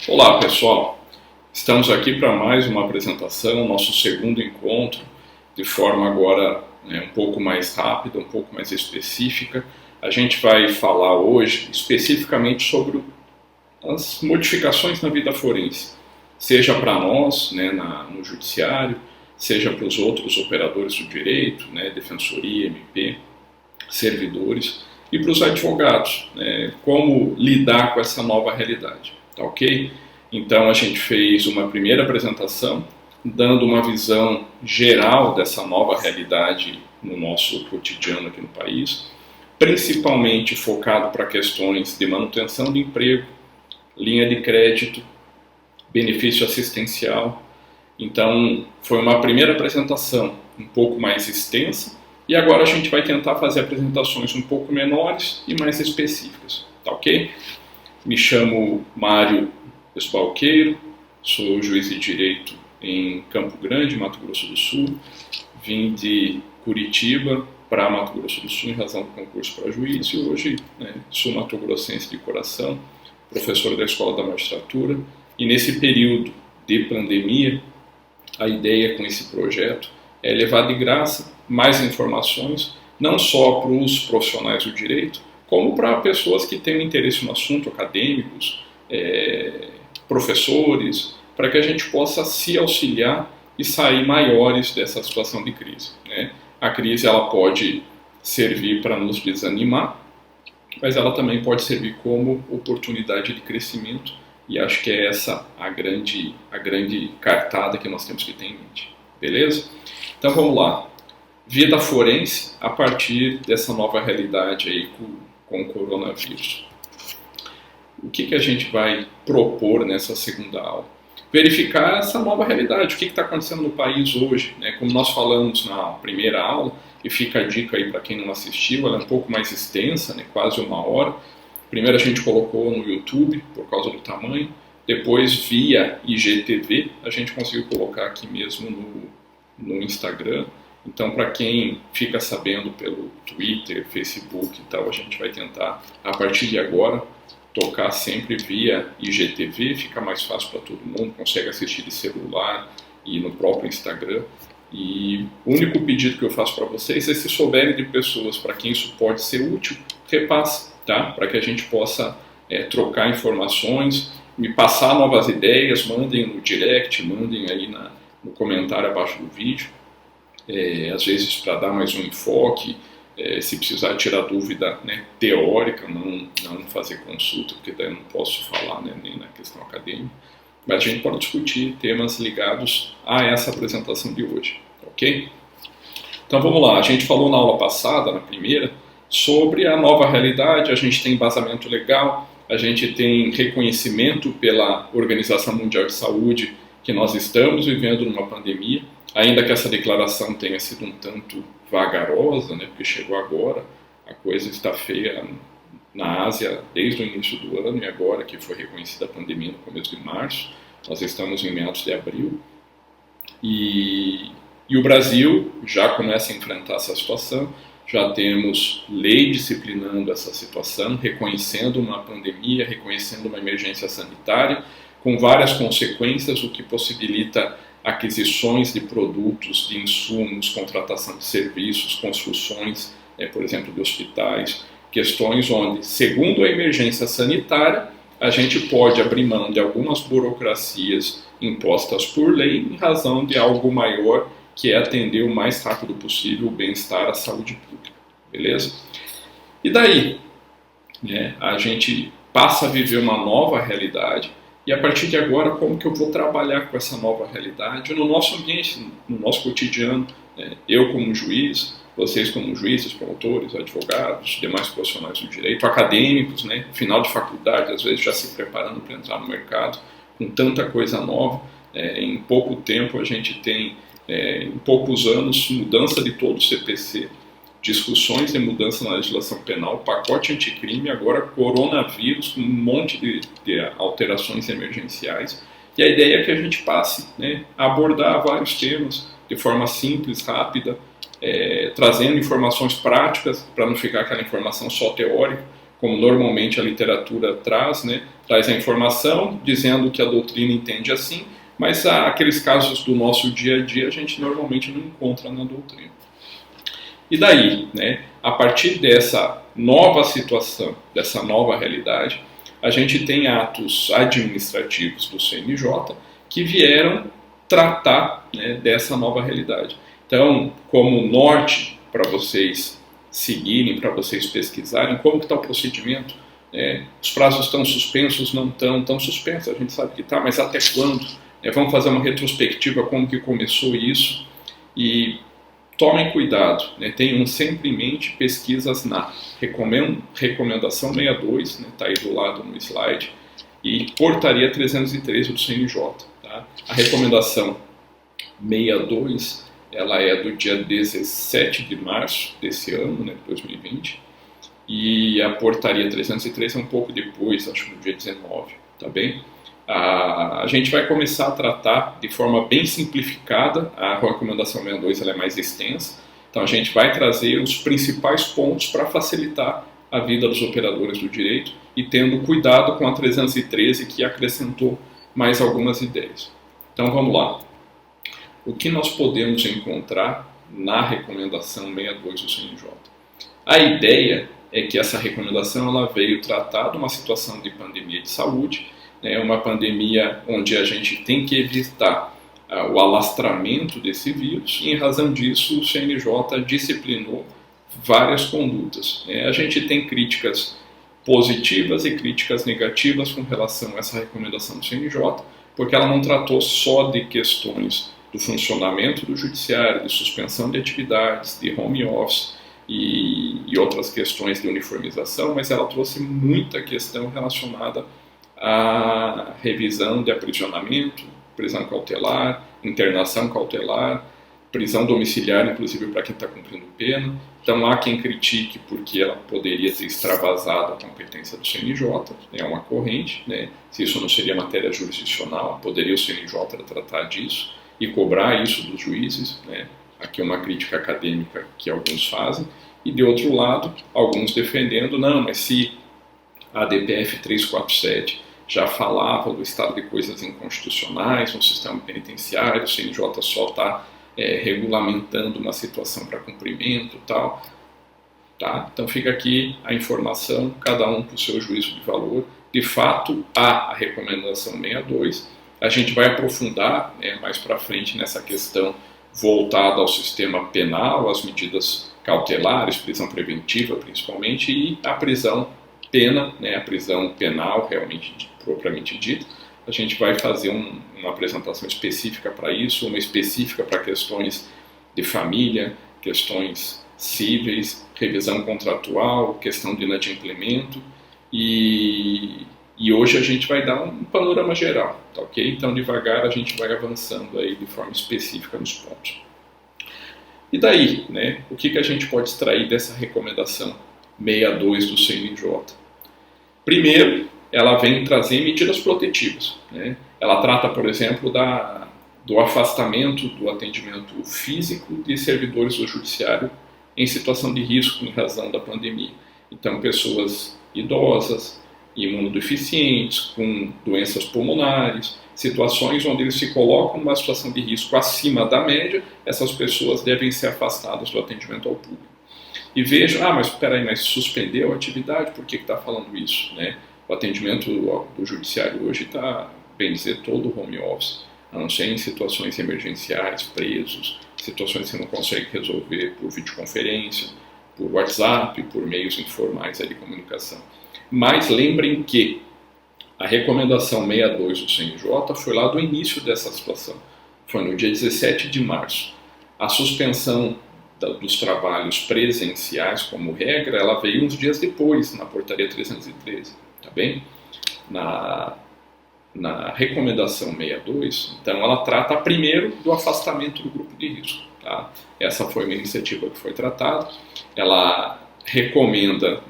Olá pessoal, estamos aqui para mais uma apresentação, nosso segundo encontro, de forma agora um pouco mais rápida, um pouco mais específica. A gente vai falar hoje especificamente sobre as modificações na vida forense, seja para nós, no judiciário, seja para os outros operadores do direito, defensoria, MP, servidores, e para os advogados, como lidar com essa nova realidade. Tá ok? Então a gente fez uma primeira apresentação, dando uma visão geral dessa nova realidade no nosso cotidiano aqui no país, principalmente focado para questões de manutenção de emprego, linha de crédito, benefício assistencial. Então foi uma primeira apresentação um pouco mais extensa, e agora a gente vai tentar fazer apresentações um pouco menores e mais específicas. Tá ok? Me chamo Mário Esbalqueiro, sou juiz de direito em Campo Grande, Mato Grosso do Sul. Vim de Curitiba para Mato Grosso do Sul em razão do concurso para juiz e hoje sou mato-grossense de coração, professor da Escola da Magistratura. E nesse período de pandemia, a ideia com esse projeto é levar de graça mais informações, não só para os profissionais do direito, como para pessoas que têm interesse no assunto, acadêmicos, professores, para que a gente possa se auxiliar e sair maiores dessa situação de crise. A crise ela pode servir para nos desanimar, mas ela também pode servir como oportunidade de crescimento, e acho que é essa a grande cartada que nós temos que ter em mente. Beleza? Então vamos lá. Vida forense a partir dessa nova realidade aí com o coronavírus. O que a gente vai propor nessa segunda aula? Verificar essa nova realidade, o que está acontecendo no país hoje. Como nós falamos na primeira aula, e fica a dica aí para quem não assistiu, ela é um pouco mais extensa, quase 1 hora. Primeiro a gente colocou no YouTube, por causa do tamanho, depois via IGTV, a gente conseguiu colocar aqui mesmo no Instagram. Então, para quem fica sabendo pelo Twitter, Facebook e tal, a gente vai tentar, a partir de agora, tocar sempre via IGTV, fica mais fácil para todo mundo, consegue assistir de celular e no próprio Instagram. E o único pedido que eu faço para vocês é, se souberem de pessoas para quem isso pode ser útil, repasse, tá? Para que a gente possa trocar informações, me passar novas ideias, mandem no direct, mandem aí no comentário abaixo do vídeo. Às vezes para dar mais um enfoque, se precisar tirar dúvida teórica, não fazer consulta, porque daí eu não posso falar nem na questão acadêmica, mas a gente pode discutir temas ligados a essa apresentação de hoje, ok? Então vamos lá, a gente falou na aula passada, na primeira, sobre a nova realidade, a gente tem embasamento legal, a gente tem reconhecimento pela Organização Mundial de Saúde que nós estamos vivendo numa pandemia, ainda que essa declaração tenha sido um tanto vagarosa, porque chegou agora, a coisa está feia na Ásia desde o início do ano, e agora que foi reconhecida a pandemia no começo de março, nós estamos em meados de abril, e o Brasil já começa a enfrentar essa situação, já temos lei disciplinando essa situação, reconhecendo uma pandemia, reconhecendo uma emergência sanitária, com várias consequências, o que possibilita aquisições de produtos, de insumos, contratação de serviços, construções, por exemplo, de hospitais, questões onde, segundo a emergência sanitária, a gente pode abrir mão de algumas burocracias impostas por lei em razão de algo maior, que é atender o mais rápido possível o bem-estar, a saúde pública. Beleza? E daí, a gente passa a viver uma nova realidade. E a partir de agora, como que eu vou trabalhar com essa nova realidade no nosso ambiente, no nosso cotidiano? Eu como juiz, vocês como juízes, promotores, advogados, demais profissionais do direito, acadêmicos, final de faculdade, às vezes já se preparando para entrar no mercado, com tanta coisa nova. Em pouco tempo a gente tem, em poucos anos, mudança de todo o CPC, discussões de mudança na legislação penal, pacote anticrime, agora coronavírus, com um monte de alterações emergenciais. E a ideia é que a gente passe a abordar vários temas de forma simples, rápida, trazendo informações práticas, para não ficar aquela informação só teórica, como normalmente a literatura traz, né? Traz a informação dizendo que a doutrina entende assim, mas aqueles casos do nosso dia a dia a gente normalmente não encontra na doutrina. E daí, né, a partir dessa nova situação, dessa nova realidade, a gente tem atos administrativos do CNJ que vieram tratar, né, dessa nova realidade. Então, como norte para vocês seguirem, para vocês pesquisarem, como que está o procedimento? Os prazos estão suspensos, não estão suspensos, a gente sabe que está, mas até quando? Vamos fazer uma retrospectiva como que começou isso e tomem cuidado, né? Tenham sempre em mente pesquisas na Recomendação 62, está aí do lado no slide, e Portaria 313 do CNJ. Tá? A Recomendação 62 ela é do dia 17 de março desse ano, né, 2020, e a Portaria 313 é um pouco depois, acho que no dia 19, tá bem? A gente vai começar a tratar de forma bem simplificada. A Recomendação 62 ela é mais extensa, então a gente vai trazer os principais pontos para facilitar a vida dos operadores do direito e tendo cuidado com a 313 que acrescentou mais algumas ideias. Então vamos lá. O que nós podemos encontrar na Recomendação 62 do CNJ? A ideia é que essa recomendação ela veio tratar de uma situação de pandemia de saúde, uma pandemia onde a gente tem que evitar o alastramento desse vírus, e em razão disso o CNJ disciplinou várias condutas. A gente tem críticas positivas e críticas negativas com relação a essa recomendação do CNJ, porque ela não tratou só de questões do funcionamento do judiciário, de suspensão de atividades, de home office e outras questões de uniformização, mas ela trouxe muita questão relacionada a revisão de aprisionamento, prisão cautelar, internação cautelar, prisão domiciliar, inclusive para quem está cumprindo pena. Então há quem critique porque ela poderia ter extravasado a competência do CNJ, é uma corrente, né? Se isso não seria matéria jurisdicional, poderia o CNJ tratar disso e cobrar isso dos juízes, né? Aqui é uma crítica acadêmica que alguns fazem, e de outro lado, alguns defendendo, não, mas se a DPF 347 já falava do estado de coisas inconstitucionais no sistema penitenciário, o CNJ só está regulamentando uma situação para cumprimento e tal. Tá? Então fica aqui a informação, cada um com o seu juízo de valor. De fato, há a Recomendação 62. A gente vai aprofundar mais para frente nessa questão voltada ao sistema penal, às medidas cautelares, prisão preventiva principalmente, e a prisão pena, a prisão penal realmente propriamente dita. A gente vai fazer uma apresentação específica para isso, uma específica para questões de família, questões cíveis, revisão contratual, questão de inadimplemento, e hoje a gente vai dar um panorama geral, tá ok? Então devagar a gente vai avançando aí de forma específica nos pontos. E daí, o que a gente pode extrair dessa recomendação 62 do CNJ? Primeiro, ela vem trazer medidas protetivas. Ela trata, por exemplo, do afastamento do atendimento físico de servidores do judiciário em situação de risco em razão da pandemia. Então, pessoas idosas, imunodeficientes, com doenças pulmonares, situações onde eles se colocam numa situação de risco acima da média, essas pessoas devem ser afastadas do atendimento ao público. E vejam, mas espera aí, mas suspendeu a atividade, por que está falando isso? O atendimento do judiciário hoje está, bem dizer, todo home office, a não ser em situações emergenciais, presos, situações que você não consegue resolver por videoconferência, por WhatsApp, por meios informais de comunicação. Mas lembrem que a Recomendação 62 do CNJ foi lá do início dessa situação, foi no dia 17 de março. A suspensão dos trabalhos presenciais, como regra, ela veio uns dias depois, na Portaria 313, tá bem? Na Recomendação 62, então ela trata primeiro do afastamento do grupo de risco, tá? Essa foi uma iniciativa que foi tratada. Ela recomenda,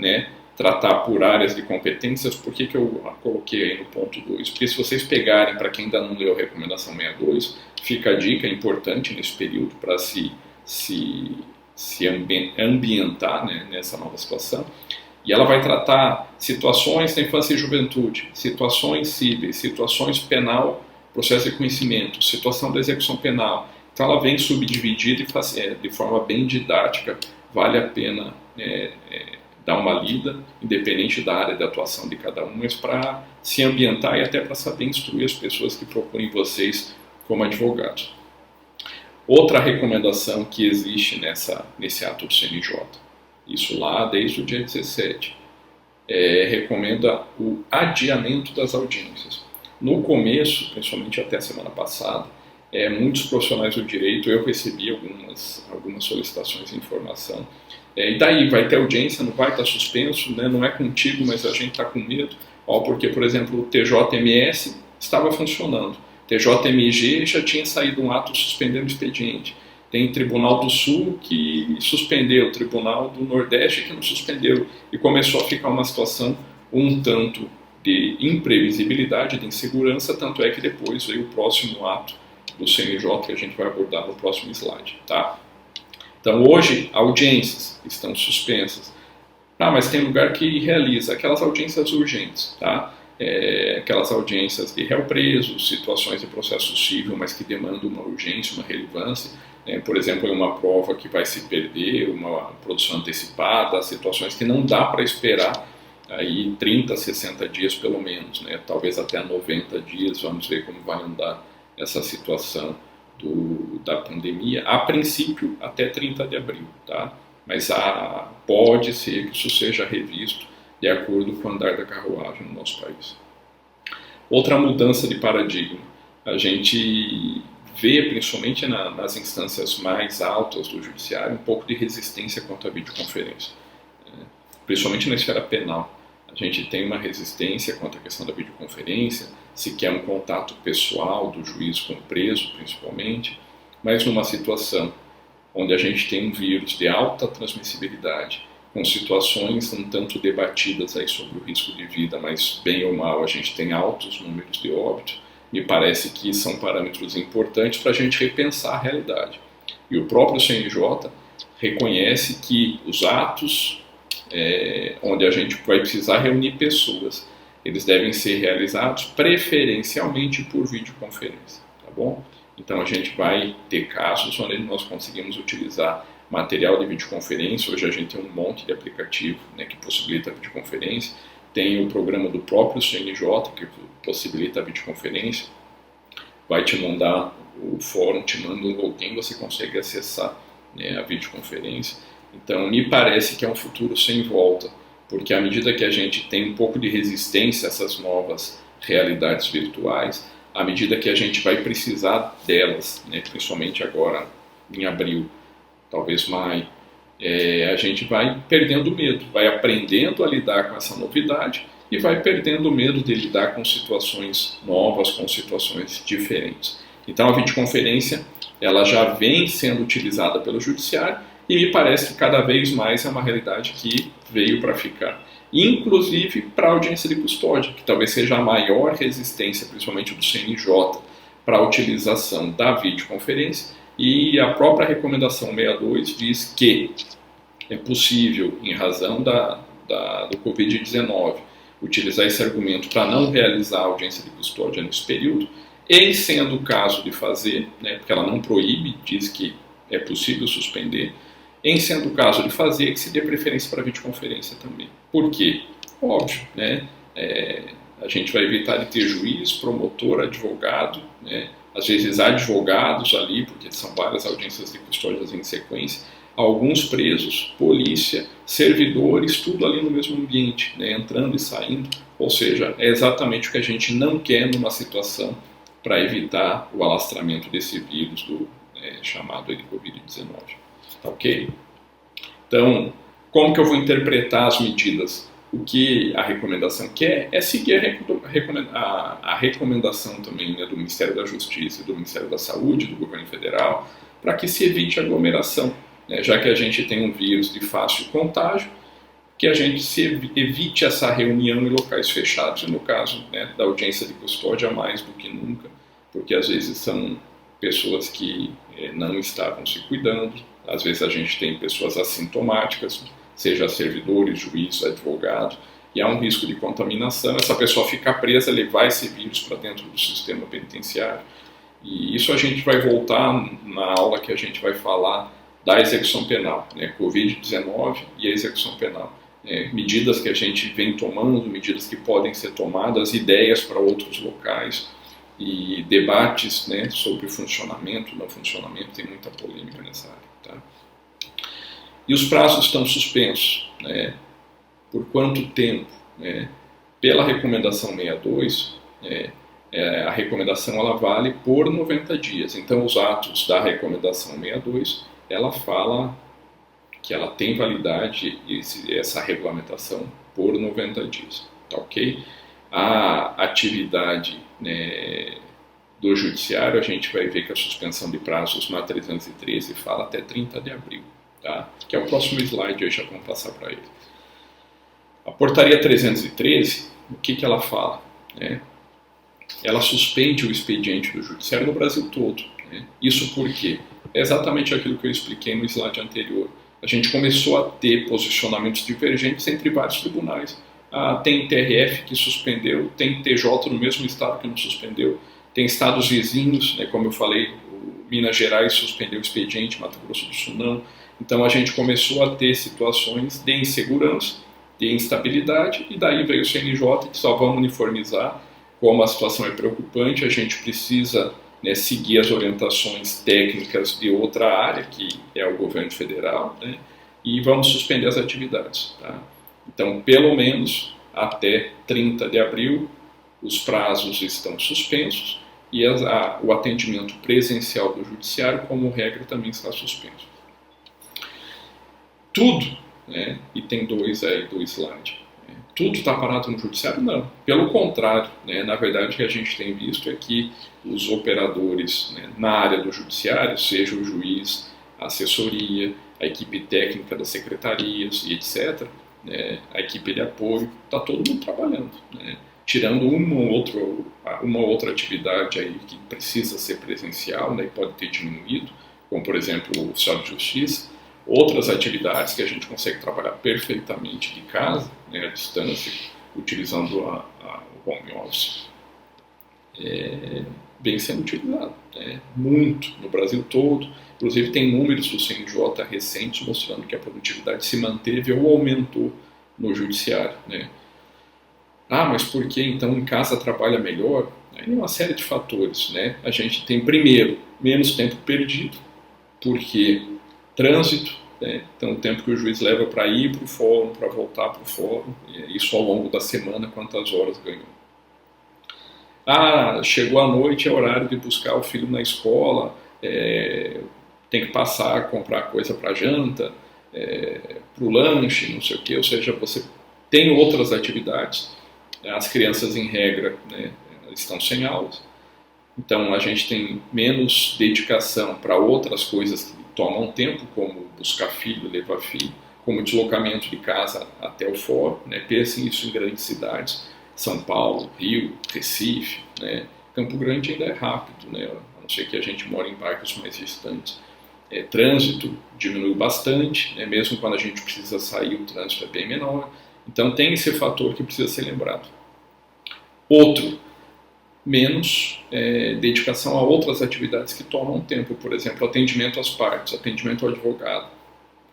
tratar por áreas de competências. Por que eu coloquei aí no ponto 2? Porque se vocês pegarem, para quem ainda não leu a Recomendação 62, fica a dica importante nesse período para se ambientar nessa nova situação. E ela vai tratar situações da infância e juventude, situações cíveis, situações penal, processo de conhecimento, situação da execução penal. Então ela vem subdividida e faz, de forma bem didática, vale a pena dar uma lida, independente da área de atuação de cada um, mas para se ambientar e até para saber instruir as pessoas que procurem vocês como advogados. Outra recomendação que existe nesse ato do CNJ, isso lá desde o dia 17, recomenda o adiamento das audiências. No começo, principalmente até a semana passada, muitos profissionais do direito, eu recebi algumas solicitações de informação, e daí vai ter audiência, não vai estar suspenso, né? Não é contigo, mas a gente está com medo, porque, por exemplo, o TJMS estava funcionando, TJMG já tinha saído um ato suspendendo o expediente, tem Tribunal do Sul que suspendeu, Tribunal do Nordeste que não suspendeu, e começou a ficar uma situação um tanto de imprevisibilidade, de insegurança, tanto é que depois veio o próximo ato do CNJ que a gente vai abordar no próximo slide, tá? Então hoje, audiências estão suspensas. Mas tem lugar que realiza aquelas audiências urgentes, tá? Aquelas audiências de réu preso, situações de processo civil, mas que demandam uma urgência, uma relevância. Por exemplo, uma prova que vai se perder, uma produção antecipada, situações que não dá para esperar aí 30, 60 dias pelo menos, né? Talvez até 90 dias, vamos ver como vai andar essa situação da pandemia, a princípio até 30 de abril, tá? Mas pode ser que isso seja revisto de acordo com o andar da carruagem no nosso país. Outra mudança de paradigma, a gente vê, principalmente nas instâncias mais altas do judiciário, um pouco de resistência quanto à videoconferência, principalmente na esfera penal. A gente tem uma resistência quanto à questão da videoconferência, se quer um contato pessoal do juiz com o preso, principalmente, mas numa situação onde a gente tem um vírus de alta transmissibilidade, com situações um tanto debatidas aí sobre o risco de vida, mas bem ou mal a gente tem altos números de óbito, me parece que são parâmetros importantes para a gente repensar a realidade. E o próprio CNJ reconhece que os atos onde a gente vai precisar reunir pessoas, eles devem ser realizados preferencialmente por videoconferência, tá bom? Então a gente vai ter casos onde nós conseguimos utilizar material de videoconferência. Hoje a gente tem um monte de aplicativo, né, que possibilita a videoconferência, tem o programa do próprio CNJ que possibilita a videoconferência, vai te mandar o fórum, te manda um login, você consegue acessar, né, a videoconferência. Então me parece que é um futuro sem volta, porque à medida que a gente tem um pouco de resistência a essas novas realidades virtuais, à medida que a gente vai precisar delas, né, principalmente agora em abril, talvez maio, a gente vai perdendo medo, vai aprendendo a lidar com essa novidade e vai perdendo medo de lidar com situações novas, com situações diferentes. Então a videoconferência ela já vem sendo utilizada pelo judiciário e me parece que cada vez mais é uma realidade que veio para ficar. Inclusive para a audiência de custódia, que talvez seja a maior resistência, principalmente do CNJ, para a utilização da videoconferência, e a própria recomendação 62 diz que é possível, em razão do Covid-19, utilizar esse argumento para não realizar a audiência de custódia nesse período, em sendo o caso de fazer, né, porque ela não proíbe, diz que é possível suspender, em sendo o caso de fazer, que se dê preferência para a videoconferência também. Por quê? Óbvio, né? A gente vai evitar de ter juiz, promotor, advogado, né? Às vezes advogados ali, porque são várias audiências de custódias em sequência, alguns presos, polícia, servidores, tudo ali no mesmo ambiente, né? Entrando e saindo, ou seja, é exatamente o que a gente não quer numa situação para evitar o alastramento desse vírus chamado de Covid-19. Tá ok? Então, como que eu vou interpretar as medidas? O que a recomendação quer é seguir a recomendação também, né, do Ministério da Justiça, do Ministério da Saúde, do Governo Federal, para que se evite aglomeração, né, já que a gente tem um vírus de fácil contágio, que a gente evite essa reunião em locais fechados, e no caso, né, da audiência de custódia mais do que nunca, porque às vezes são pessoas que não estavam se cuidando, às vezes a gente tem pessoas assintomáticas, seja servidores, juízes, advogados, e há um risco de contaminação, essa pessoa fica presa, levar esse vírus para dentro do sistema penitenciário. E isso a gente vai voltar na aula que a gente vai falar da execução penal, né? Covid-19 e a execução penal. Medidas que a gente vem tomando, medidas que podem ser tomadas, ideias para outros locais e debates, né, sobre funcionamento, não funcionamento, tem muita polêmica nessa área. Tá? E os prazos estão suspensos. Né? Por quanto tempo? Pela recomendação 62, a recomendação ela vale por 90 dias. Então, os atos da recomendação 62, ela fala que ela tem validade, essa regulamentação, por 90 dias. Tá ok? A atividade, né, do judiciário, a gente vai ver que a suspensão de prazos na 313 fala até 30 de abril. Tá? Que é o próximo slide, eu já vou passar para ele. A portaria 313, o que ela fala? Ela suspende o expediente do judiciário no Brasil todo. Né? Isso porque é exatamente aquilo que eu expliquei no slide anterior. A gente começou a ter posicionamentos divergentes entre vários tribunais. Tem TRF que suspendeu, tem TJ no mesmo estado que não suspendeu, tem estados vizinhos, né, como eu falei, Minas Gerais suspendeu o expediente, Mato Grosso do Sul não. Então a gente começou a ter situações de insegurança, de instabilidade, e daí veio o CNJ que só vamos uniformizar. Como a situação é preocupante, a gente precisa, né, seguir as orientações técnicas de outra área, que é o governo federal, né, e vamos suspender as atividades. Tá? Então, pelo menos até 30 de abril, os prazos estão suspensos e o atendimento presencial do judiciário, como regra, também está suspenso. Tudo, né, e tem dois aí do slide, tudo está parado no judiciário? Não. Pelo contrário, né, na verdade o que a gente tem visto é que os operadores, né, na área do judiciário, seja o juiz, a assessoria, a equipe técnica das secretarias e etc., né, a equipe de apoio, está todo mundo trabalhando. Né, tirando uma outra atividade aí que precisa ser presencial, né, e pode ter diminuído, como por exemplo o oficial de justiça, outras atividades que a gente consegue trabalhar perfeitamente de casa, né, à distância, utilizando o home office, vem sendo utilizado, né, muito no Brasil todo. Inclusive tem números do CNJ recentes mostrando que a produtividade se manteve ou aumentou no judiciário. Né. Mas por que então em casa trabalha melhor? Aí uma série de fatores. Né. A gente tem, primeiro, menos tempo perdido, porque trânsito, né? Então o tempo que o juiz leva para ir para o fórum, para voltar para o fórum, isso ao longo da semana, quantas horas ganhou. Chegou a noite, é horário de buscar o filho na escola, tem que passar, comprar coisa para janta, para o lanche, não sei o quê, ou seja, você tem outras atividades. As crianças, em regra, né, estão sem aulas, então a gente tem menos dedicação para outras coisas que tomam tempo, como buscar filho, levar filho, como deslocamento de casa até o fórum, né? Pensem isso em grandes cidades, São Paulo, Rio, Recife, né? Campo Grande ainda é rápido, né? A não ser que a gente mora em bairros mais distantes. Trânsito diminuiu bastante, né? Mesmo quando a gente precisa sair, o trânsito é bem menor, então tem esse fator que precisa ser lembrado. Outro, menos dedicação a outras atividades que tomam tempo, por exemplo, atendimento às partes, atendimento ao advogado.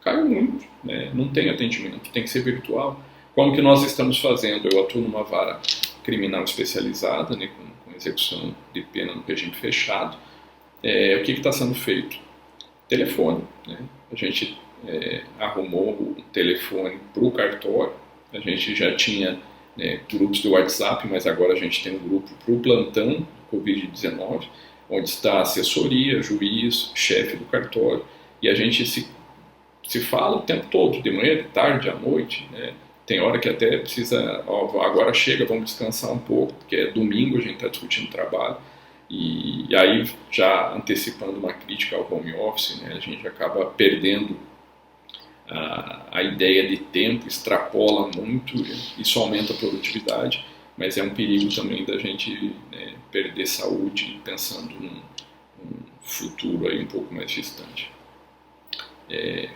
Caiu muito, né? Não tem atendimento, tem que ser virtual. Como que nós estamos fazendo? Eu atuo numa vara criminal especializada, né, com execução de pena no regime fechado. O que está sendo feito? Telefone. Né? A gente arrumou o telefone para o cartório, a gente já tinha grupos do WhatsApp, mas agora a gente tem um grupo para o plantão Covid-19, onde está a assessoria, juiz, chefe do cartório, e a gente se fala o tempo todo, de manhã, de tarde, à noite, né? Tem hora que até precisa, agora chega, vamos descansar um pouco, porque é domingo, a gente está discutindo trabalho, e aí já antecipando uma crítica ao home office, né, a gente acaba perdendo a ideia de tempo, extrapola muito, isso aumenta a produtividade, mas é um perigo também da gente perder saúde pensando num futuro aí um pouco mais distante.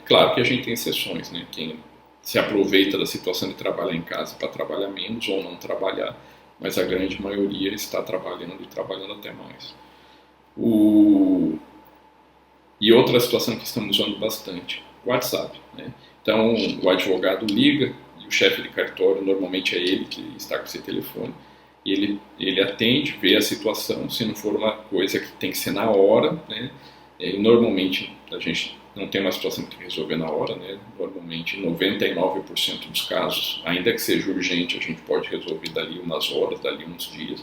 Claro que a gente tem exceções, né? Quem se aproveita da situação de trabalhar em casa para trabalhar menos ou não trabalhar, mas a grande maioria está trabalhando e trabalhando até mais. E outra situação que estamos usando bastante, o WhatsApp, né? Então, o advogado liga e o chefe de cartório, normalmente é ele que está com esse telefone, e ele atende, vê a situação, se não for uma coisa que tem que ser na hora, né? E normalmente a gente não tem uma situação que tem que resolver na hora, né? Normalmente 99% dos casos, ainda que seja urgente, a gente pode resolver dali umas horas, dali uns dias.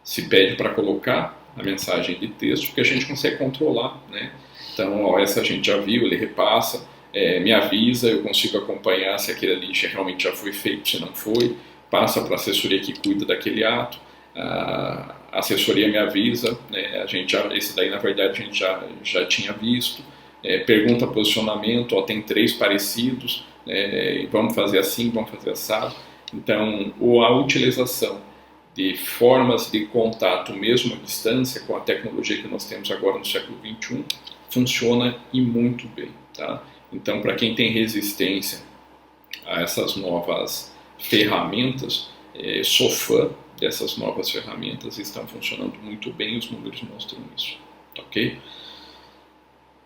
Se pede para colocar a mensagem de texto, porque a gente consegue controlar, né? Então, ó, essa a gente já viu, ele repassa, me avisa, eu consigo acompanhar se aquele ali realmente já foi feito, se não foi, passa para a assessoria que cuida daquele ato, a assessoria me avisa, né? Esse daí na verdade a gente já tinha visto, pergunta posicionamento, ó, tem 3 parecidos, vamos fazer assim, vamos fazer assado. Então, a utilização de formas de contato mesmo à distância com a tecnologia que nós temos agora no século XXI funciona e muito bem, tá? Então, para quem tem resistência a essas novas ferramentas, sou fã dessas novas ferramentas, estão funcionando muito bem, os números mostram isso, ok?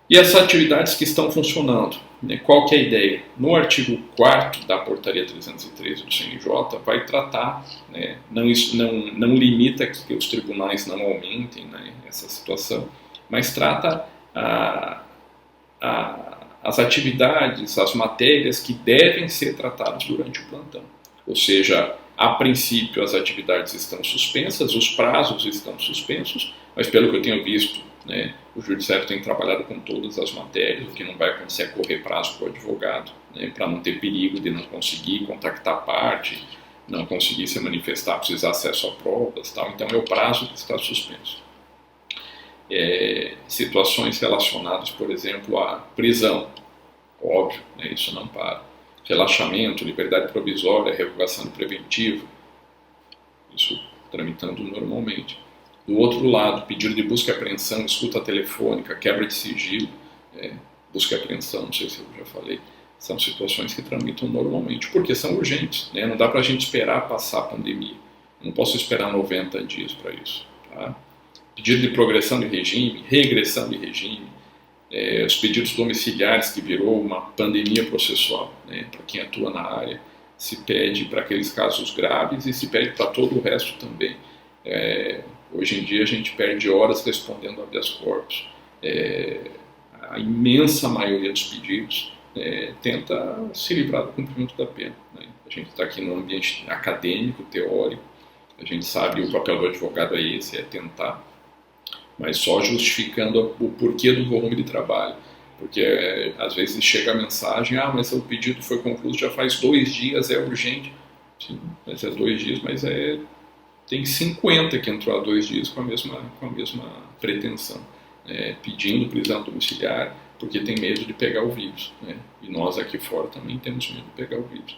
E as atividades que estão funcionando, né? Qual que é a ideia? No artigo 4º da portaria 313 do CNJ vai tratar, né? Não limita que os tribunais não aumentem, né, essa situação, mas trata as atividades, as matérias que devem ser tratadas durante o plantão. Ou seja, a princípio as atividades estão suspensas, os prazos estão suspensos, mas pelo que eu tenho visto, né, o judiciário tem trabalhado com todas as matérias, o que não vai acontecer é correr prazo para o advogado, né, para não ter perigo de não conseguir contactar a parte, não conseguir se manifestar, precisar acesso a provas, tal. Então é o prazo que está suspenso. Situações relacionadas, por exemplo, à prisão, óbvio, né, isso não para. Relaxamento, liberdade provisória, revogação preventiva, isso tramitando normalmente. Do outro lado, pedido de busca e apreensão, escuta telefônica, quebra de sigilo, busca e apreensão, não sei se eu já falei, são situações que tramitam normalmente, porque são urgentes, né? Não dá para a gente esperar passar a pandemia, eu não posso esperar 90 dias para isso, tá? Pedido de progressão de regime, regressão de regime, os pedidos domiciliares, que virou uma pandemia processual, né? Para quem atua na área, se pede para aqueles casos graves e se pede para todo o resto também. Hoje em dia a gente perde horas respondendo habeas corpus. A imensa maioria dos pedidos tenta se livrar do cumprimento da pena, né? A gente está aqui no ambiente acadêmico, teórico, a gente sabe o papel do advogado é esse, é tentar, mas só justificando o porquê do volume de trabalho, porque às vezes chega a mensagem, mas o pedido foi concluído já faz 2 dias, é urgente. Sim, mas é 2 dias, mas tem 50 que entrou há 2 dias com a mesma pretensão, pedindo prisão domiciliar, porque tem medo de pegar o vírus, né? E nós aqui fora também temos medo de pegar o vírus.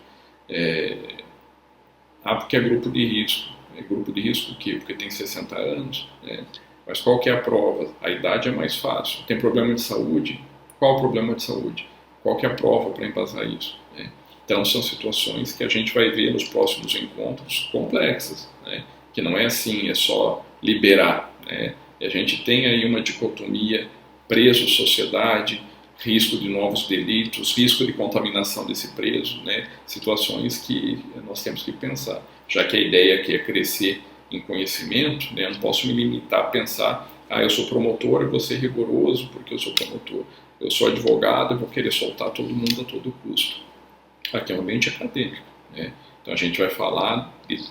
Porque é grupo de risco. Grupo de risco o quê? Porque tem 60 anos, né? Mas qual que é a prova? A idade é mais fácil. Tem problema de saúde? Qual o problema de saúde? Qual que é a prova para embasar isso, né? Então são situações que a gente vai ver nos próximos encontros complexas, né? Que não é assim, é só liberar, né? E a gente tem aí uma dicotomia preso, sociedade, risco de novos delitos, risco de contaminação desse preso, né? Situações que nós temos que pensar, já que a ideia aqui é crescer em conhecimento, né? Eu não posso me limitar a pensar, eu sou promotor, eu vou ser rigoroso porque eu sou promotor, eu sou advogado, eu vou querer soltar todo mundo a todo custo. Aqui é um ambiente acadêmico, né? Então a gente vai falar de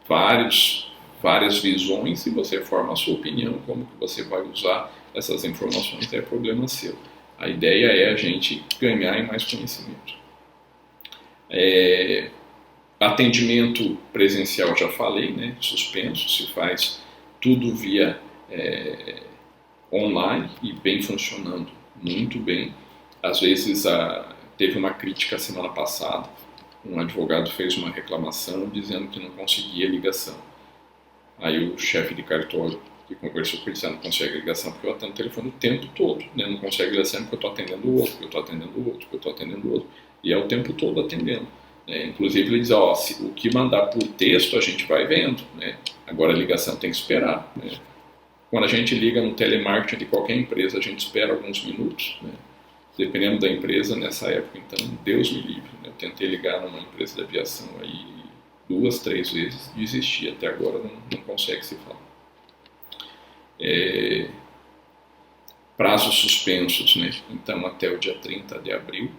várias visões e você forma a sua opinião, como que você vai usar essas informações é problema seu. A ideia é a gente ganhar em mais conhecimento. Atendimento presencial, já falei, né? Suspenso, se faz tudo via online e bem funcionando muito bem. Às vezes teve uma crítica semana passada, um advogado fez uma reclamação dizendo que não conseguia ligação. Aí o chefe de cartório que conversou com ele, disse, não consegue ligação porque eu atendo o telefone o tempo todo, né? Não consegue ligação porque eu estou atendendo o outro, porque eu estou atendendo o outro, porque eu estou atendendo o outro, e é o tempo todo atendendo. Né? Inclusive ele diz, o que mandar por texto a gente vai vendo, né? Agora a ligação tem que esperar. Né? Quando a gente liga no telemarketing de qualquer empresa, a gente espera alguns minutos, né? Dependendo da empresa, nessa época, então, Deus me livre. Né? Eu tentei ligar numa empresa de aviação aí 2, 3 vezes, desisti, até agora não consegue se falar. Prazos suspensos, né? Então, até o dia 30 de abril.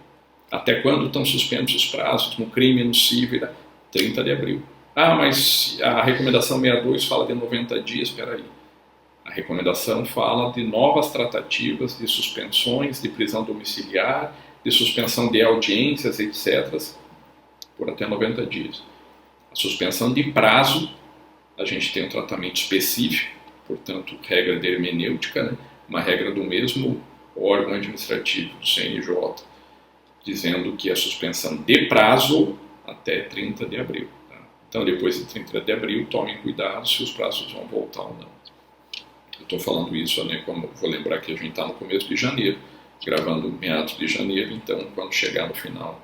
Até quando estão suspensos os prazos? No crime, no civil, 30 de abril. Mas a recomendação 62 fala de 90 dias, espera aí. A recomendação fala de novas tratativas, de suspensões, de prisão domiciliar, de suspensão de audiências, etc., por até 90 dias. A suspensão de prazo, a gente tem um tratamento específico, portanto, regra de hermenêutica, né? Uma regra do mesmo órgão administrativo do CNJ, dizendo que a suspensão de prazo até 30 de abril. Tá? Então, depois de 30 de abril, tomem cuidado se os prazos vão voltar ou não. Eu estou falando isso, né, como vou lembrar que a gente está no começo de janeiro, gravando meados de janeiro, então quando chegar no final,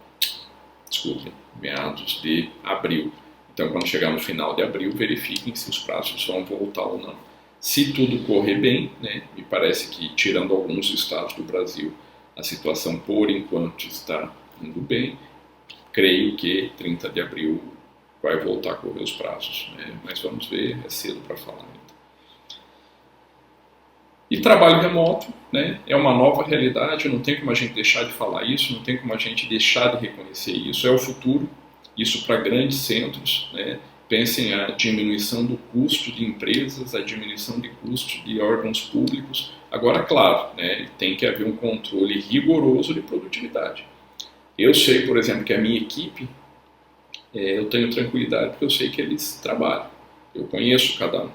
meados de abril. Então quando chegar no final de abril, verifiquem se os prazos vão voltar ou não. Se tudo correr bem, né, me parece que tirando alguns estados do Brasil, a situação por enquanto está indo bem, creio que 30 de abril vai voltar a correr os prazos, né, mas vamos ver, é cedo para falar ainda. E trabalho remoto, né, é uma nova realidade, não tem como a gente deixar de falar isso, não tem como a gente deixar de reconhecer isso, é o futuro, isso para grandes centros, né, pensem a diminuição do custo de empresas, a diminuição de custo de órgãos públicos, agora claro, né, tem que haver um controle rigoroso de produtividade. Eu sei, por exemplo, que a minha equipe, eu tenho tranquilidade porque eu sei que eles trabalham, eu conheço cada um,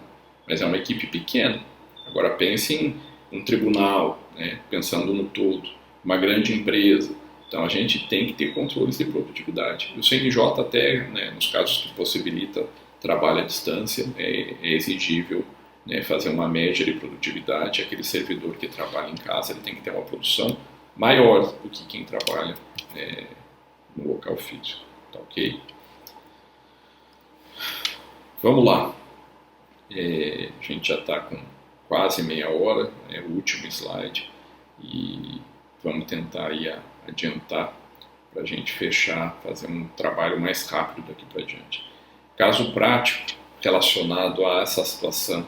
mas é uma equipe pequena. Agora pense em um tribunal, né, pensando no todo, uma grande empresa. Então a gente tem que ter controles de produtividade. O CNJ até, né, nos casos que possibilita trabalho à distância, é exigível, né, fazer uma média de produtividade. Aquele servidor que trabalha em casa ele tem que ter uma produção maior do que quem trabalha, né, no local físico. Tá ok? Vamos lá. A gente já está com quase meia hora, é o último slide, e vamos tentar aí adiantar para a gente fechar, fazer um trabalho mais rápido daqui para diante. Caso prático relacionado a essa situação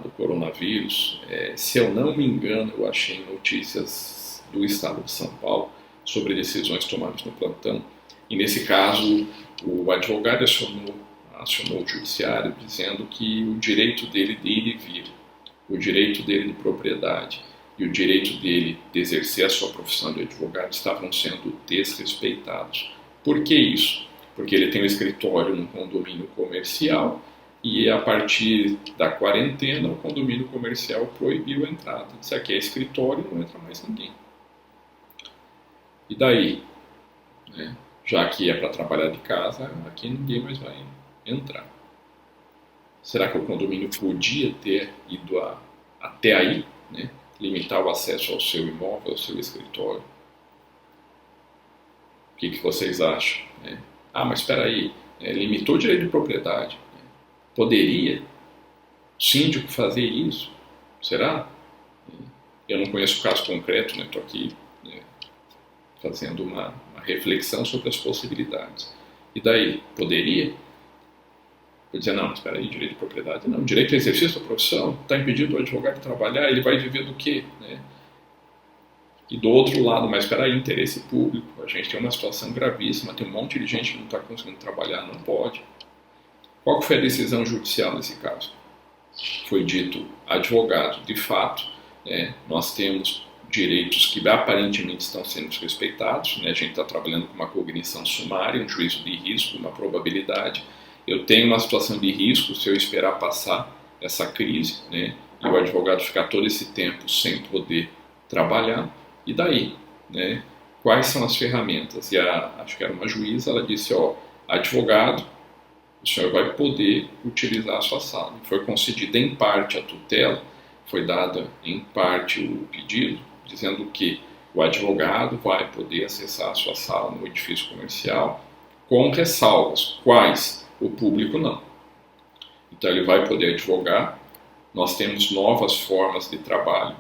do coronavírus, se eu não me engano, eu achei notícias do estado de São Paulo sobre decisões tomadas no plantão, e nesse caso o advogado acionou o judiciário dizendo que o direito dele de ir e vir, o direito dele de propriedade e o direito dele de exercer a sua profissão de advogado estavam sendo desrespeitados. Por que isso? Porque ele tem um escritório num condomínio comercial e a partir da quarentena o condomínio comercial proibiu a entrada. Disse aqui é escritório, não entra mais ninguém. E daí? Né? Já que é para trabalhar de casa, aqui ninguém mais vai entrar. Será que o condomínio podia ter ido até aí, né? Limitar o acesso ao seu imóvel, ao seu escritório? O que vocês acham? Né? Mas espera aí, limitou o direito de propriedade. Né? Poderia o síndico fazer isso? Será? Eu não conheço o caso concreto, estou aqui fazendo uma reflexão sobre as possibilidades. E daí, poderia? Eu dizer, não, espera aí, direito de propriedade. Não, direito de exercício da profissão, está impedindo o advogado de trabalhar, ele vai viver do quê? Né? E do outro lado, mas espera aí, interesse público, a gente tem uma situação gravíssima, tem um monte de gente que não está conseguindo trabalhar, não pode. Qual que foi a decisão judicial nesse caso? Foi dito, advogado, de fato, nós temos direitos que aparentemente estão sendo desrespeitados, né? A gente está trabalhando com uma cognição sumária, um juízo de risco, uma probabilidade. Eu tenho uma situação de risco se eu esperar passar essa crise, né, e o advogado ficar todo esse tempo sem poder trabalhar, e daí? Né, quais são as ferramentas? E acho que era uma juíza, ela disse, advogado, o senhor vai poder utilizar a sua sala. Foi concedida em parte a tutela, foi dada em parte o pedido, dizendo que o advogado vai poder acessar a sua sala no edifício comercial com ressalvas. Quais? O público não. Então ele vai poder advogar. Nós temos novas formas de trabalho,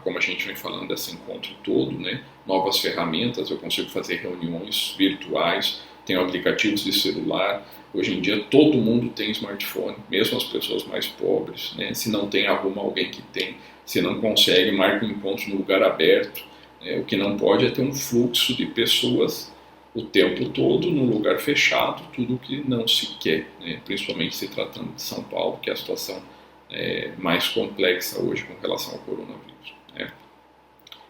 como a gente vem falando desse encontro todo, né? Novas ferramentas, eu consigo fazer reuniões virtuais, tenho aplicativos de celular. Hoje em dia todo mundo tem smartphone, mesmo as pessoas mais pobres, né? Se não tem, arruma alguém que tem. Se não consegue, marca um encontro no lugar aberto. O que não pode é ter um fluxo de pessoas o tempo todo num lugar fechado, tudo o que não se quer, né? Principalmente se tratando de São Paulo, que é a situação mais complexa hoje com relação ao coronavírus, né?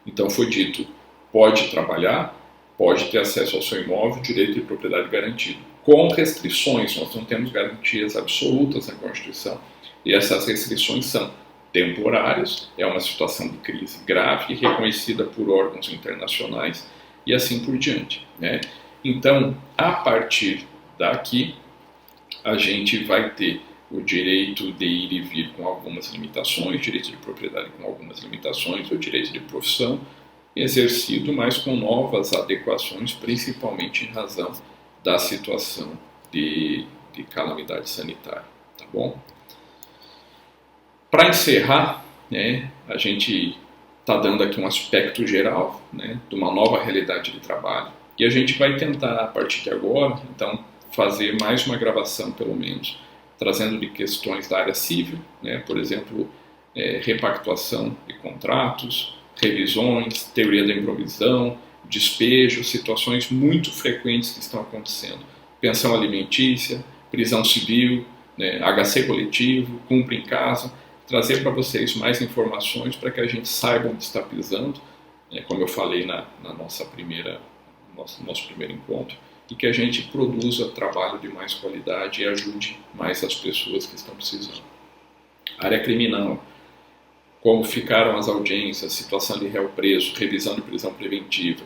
Então foi dito, pode trabalhar, pode ter acesso ao seu imóvel, direito de propriedade garantido, com restrições. Nós não temos garantias absolutas na Constituição, e essas restrições são temporárias, é uma situação de crise grave, reconhecida por órgãos internacionais, e assim por diante, né? Então, a partir daqui, a gente vai ter o direito de ir e vir com algumas limitações, direito de propriedade com algumas limitações, o direito de profissão exercido, mas com novas adequações, principalmente em razão da situação de calamidade sanitária, tá bom? Para encerrar, né, a gente está dando aqui um aspecto geral, né, de uma nova realidade de trabalho, e a gente vai tentar, a partir de agora, então, fazer mais uma gravação, pelo menos, trazendo de questões da área civil, né, por exemplo, repactuação de contratos, revisões, teoria da improvisão, despejo, situações muito frequentes que estão acontecendo. Pensão alimentícia, prisão civil, né, HC coletivo, cumpre em casa, trazer para vocês mais informações para que a gente saiba onde está pisando, né, como eu falei nosso primeiro encontro, e que a gente produza trabalho de mais qualidade e ajude mais as pessoas que estão precisando. Área criminal, como ficaram as audiências, situação de réu preso, revisão de prisão preventiva,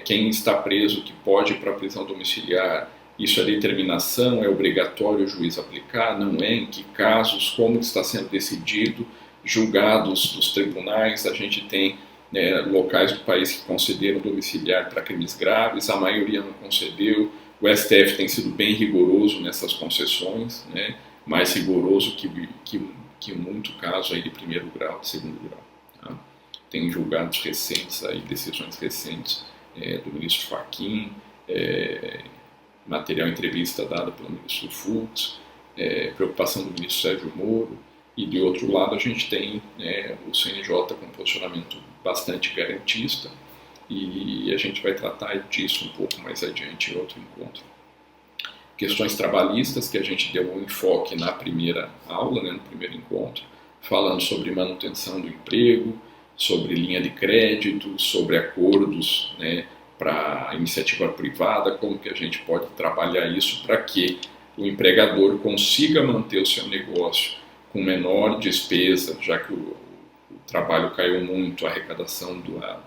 quem está preso que pode ir para a prisão domiciliar, isso é determinação, é obrigatório o juiz aplicar, não é, em que casos, como está sendo decidido, julgados dos tribunais, a gente tem locais do país que concederam domiciliar para crimes graves, a maioria não concedeu, o STF tem sido bem rigoroso nessas concessões, né, mais rigoroso que muito caso aí de primeiro grau, de segundo grau. Tá? Tem julgados recentes, aí, decisões recentes do ministro Fachin, material entrevista dada pelo ministro Fux, preocupação do ministro Sérgio Moro, e de outro lado a gente tem o CNJ com um posicionamento bastante garantista, e a gente vai tratar disso um pouco mais adiante em outro encontro. Questões trabalhistas, que a gente deu um enfoque na primeira aula, no primeiro encontro, falando sobre manutenção do emprego, sobre linha de crédito, sobre acordos, para iniciativa privada, como que a gente pode trabalhar isso para que o empregador consiga manter o seu negócio com menor despesa, já que o trabalho caiu muito, a arrecadação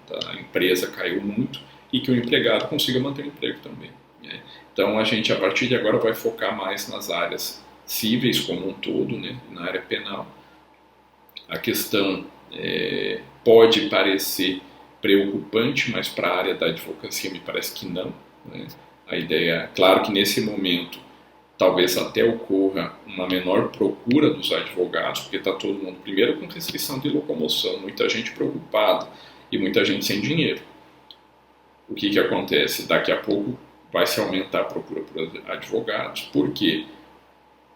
da empresa caiu muito, e que o empregado consiga manter o emprego também, né? Então a gente, a partir de agora, vai focar mais nas áreas cíveis como um todo, né, na área penal. A questão pode parecer preocupante, mas para a área da advocacia me parece que não, né? A ideia, claro que nesse momento talvez até ocorra uma menor procura dos advogados, porque está todo mundo, primeiro, com restrição de locomoção, muita gente preocupada e muita gente sem dinheiro. O que acontece? Daqui a pouco vai se aumentar a procura por advogados. Por quê?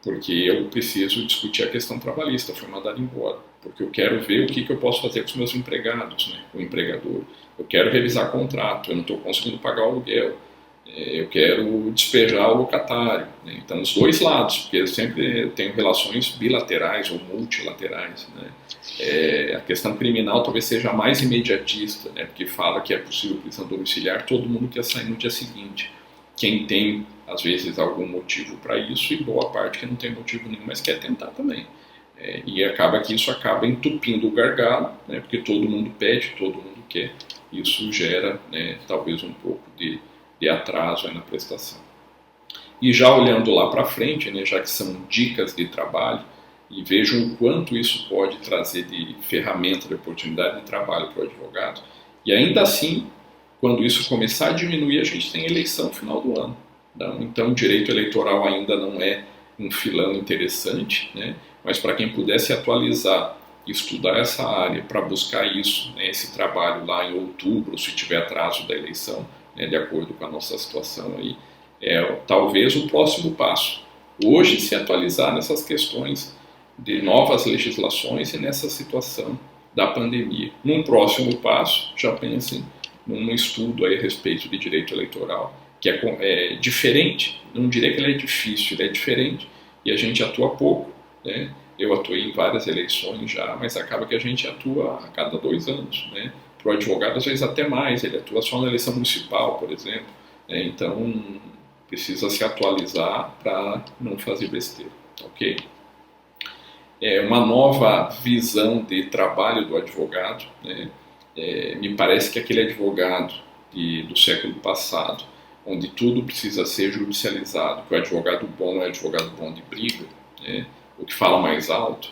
Porque eu preciso discutir a questão trabalhista, foi mandado embora. Porque eu quero ver o que eu posso fazer com os meus empregados, né, o empregador. Eu quero revisar contrato, eu não estou conseguindo pagar o aluguel. Eu quero despejar o locatário, né? Então os dois lados, porque eu sempre tenho relações bilaterais ou multilaterais, né? A questão criminal talvez seja a mais imediatista, né? Porque fala que é possível prisão domiciliar, todo mundo quer sair no dia seguinte. Quem tem, às vezes, algum motivo para isso, e boa parte que não tem motivo nenhum, mas quer tentar também. E acaba que isso acaba entupindo o gargalo, né? Porque todo mundo pede, todo mundo quer. Isso gera, né, talvez um pouco de atraso aí na prestação. E já olhando lá para frente, né, já que são dicas de trabalho, e vejam o quanto isso pode trazer de ferramenta, de oportunidade de trabalho para o advogado. E ainda assim, quando isso começar a diminuir, a gente tem eleição no final do ano. Então, o direito eleitoral ainda não é um filão interessante, né? Mas para quem pudesse atualizar, estudar essa área para buscar isso, né, esse trabalho lá em outubro, se tiver atraso da eleição, né, de acordo com a nossa situação aí, talvez o próximo passo. Hoje, se atualizar nessas questões de novas legislações e nessa situação da pandemia. Num próximo passo, já pensem num estudo aí a respeito de direito eleitoral, que é diferente, não diria que ele é difícil, ele é diferente, e a gente atua pouco, né? Eu atuei em várias eleições já, mas acaba que a gente atua a cada 2 anos, né? Para o advogado, às vezes até mais, ele atua só na eleição municipal, por exemplo, né? Então, precisa se atualizar para não fazer besteira, ok? Uma nova visão de trabalho do advogado, né? Me parece que aquele advogado do século passado, onde tudo precisa ser judicializado, que o advogado bom é advogado bom de briga, né? O que fala mais alto,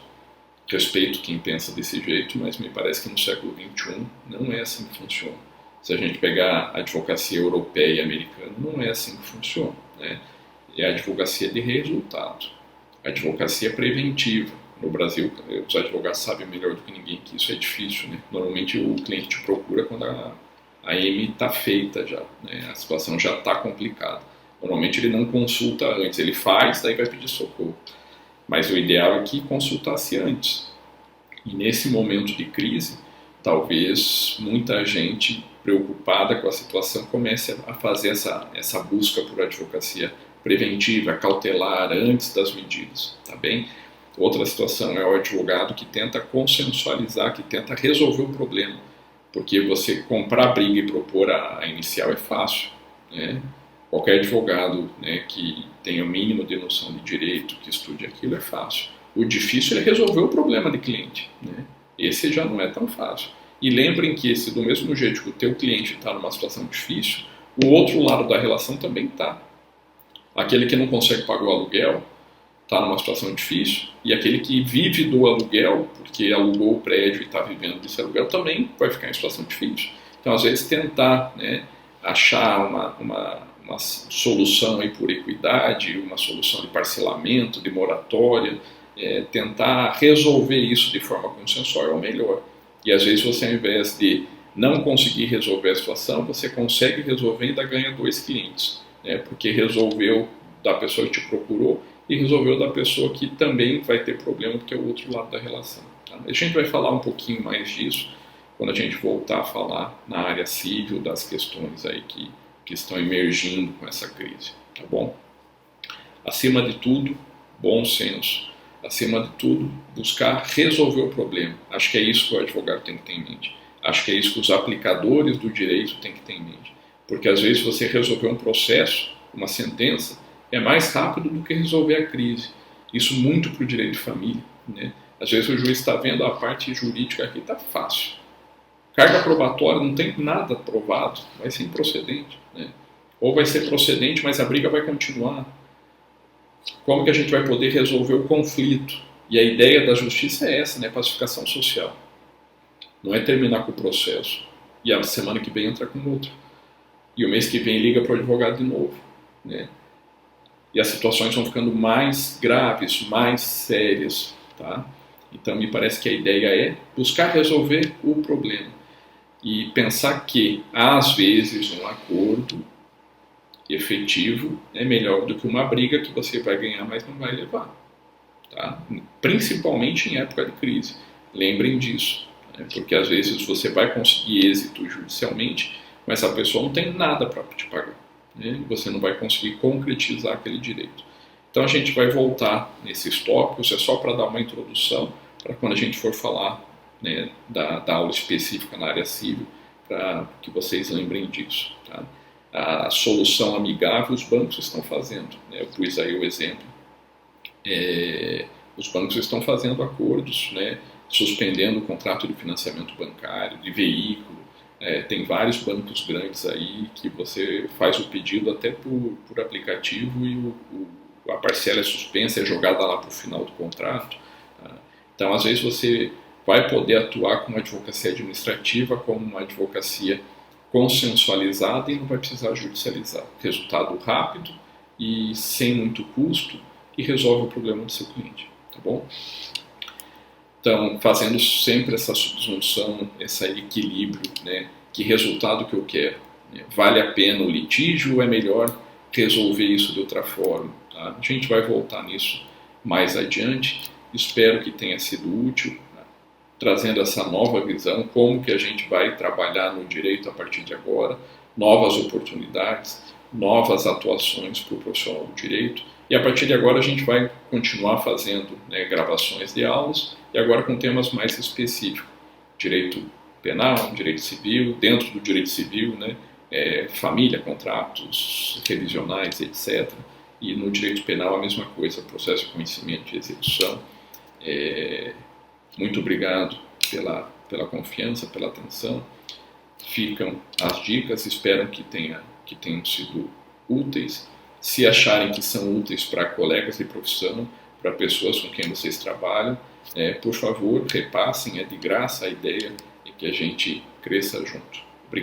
respeito quem pensa desse jeito, mas me parece que no século XXI não é assim que funciona. Se a gente pegar a advocacia europeia e americana, não é assim que funciona, né? É a advocacia de resultado, a advocacia preventiva. No Brasil, os advogados sabem melhor do que ninguém que isso é difícil, né? Normalmente o cliente te procura quando a M está feita já, né? A situação já está complicada. Normalmente ele não consulta antes, ele faz, daí vai pedir socorro. Mas o ideal é que consultasse antes. E nesse momento de crise, talvez muita gente preocupada com a situação comece a fazer essa busca por advocacia preventiva, cautelar, antes das medidas, tá bem? Outra situação é o advogado que tenta consensualizar, que tenta resolver o problema. Porque você comprar a briga e propor a inicial é fácil, né? Qualquer advogado, né, que tenha o mínimo de noção de direito, que estude aquilo, é fácil. O difícil é resolver o problema de cliente, né? Esse já não é tão fácil. E lembrem que do mesmo jeito que o teu cliente está numa situação difícil, o outro lado da relação também está. Aquele que não consegue pagar o aluguel está numa situação difícil, e aquele que vive do aluguel, porque alugou o prédio e está vivendo desse aluguel, também vai ficar em situação difícil. Então, às vezes, tentar, né, achar uma solução aí por equidade, uma solução de parcelamento, de moratória, tentar resolver isso de forma consensual é o melhor. E às vezes você, ao invés de não conseguir resolver a situação, você consegue resolver e ainda ganha 2 clientes, né? Porque resolveu da pessoa que te procurou e resolveu da pessoa que também vai ter problema, porque é o outro lado da relação. Tá? A gente vai falar um pouquinho mais disso quando a gente voltar a falar na área civil, das questões aí que estão emergindo com essa crise, tá bom? Acima de tudo, bom senso. Acima de tudo, buscar resolver o problema. Acho que é isso que o advogado tem que ter em mente. Acho que é isso que os aplicadores do direito têm que ter em mente. Porque às vezes você resolver um processo, uma sentença, é mais rápido do que resolver a crise. Isso muito para o direito de família, né? Às vezes o juiz está vendo a parte jurídica aqui, está fácil. Carga probatória, não tem nada provado, vai ser improcedente, né? Ou vai ser procedente, mas a briga vai continuar. Como que a gente vai poder resolver o conflito? E a ideia da justiça é essa, né? Pacificação social. Não é terminar com o processo e a semana que vem entra com outro. E o mês que vem liga para o advogado de novo, né? E as situações vão ficando mais graves, mais sérias, tá? Então me parece que a ideia é buscar resolver o problema. E pensar que, às vezes, um acordo efetivo é melhor do que uma briga que você vai ganhar, mas não vai levar. Tá? Principalmente em época de crise. Lembrem disso, né? Porque às vezes você vai conseguir êxito judicialmente, mas a pessoa não tem nada para te pagar, né? Você não vai conseguir concretizar aquele direito. Então a gente vai voltar nesses tópicos, é só para dar uma introdução, para quando a gente for falar, né, da aula específica na área civil, para que vocês lembrem disso. Tá? A solução amigável os bancos estão fazendo, né? Eu pus aí o exemplo. Os bancos estão fazendo acordos, né, suspendendo o contrato de financiamento bancário, de veículo, Tem vários bancos grandes aí que você faz o pedido até por aplicativo e a parcela é suspensa, é jogada lá para o final do contrato. Tá? Então, às vezes, você vai poder atuar com uma advocacia administrativa como uma advocacia consensualizada e não vai precisar judicializar. Resultado rápido e sem muito custo e resolve o problema do seu cliente. Tá bom? Então, fazendo sempre essa subsunção, esse equilíbrio, né? Que resultado que eu quero? Vale a pena o litígio ou é melhor resolver isso de outra forma? Tá? A gente vai voltar nisso mais adiante. Espero que tenha sido útil, tá? Trazendo essa nova visão, como que a gente vai trabalhar no direito a partir de agora, novas oportunidades, novas atuações para o profissional do direito. E a partir de agora a gente vai continuar fazendo, né, gravações de aulas, e agora com temas mais específicos. Direito penal, direito civil, dentro do direito civil, né, família, contratos revisionais, etc. E no direito penal a mesma coisa, processo de conhecimento e execução. Muito obrigado pela confiança, pela atenção. Ficam as dicas, espero que tenham sido úteis. Se acharem que são úteis para colegas de profissão, para pessoas com quem vocês trabalham, por favor, repassem, é de graça a ideia e que a gente cresça junto.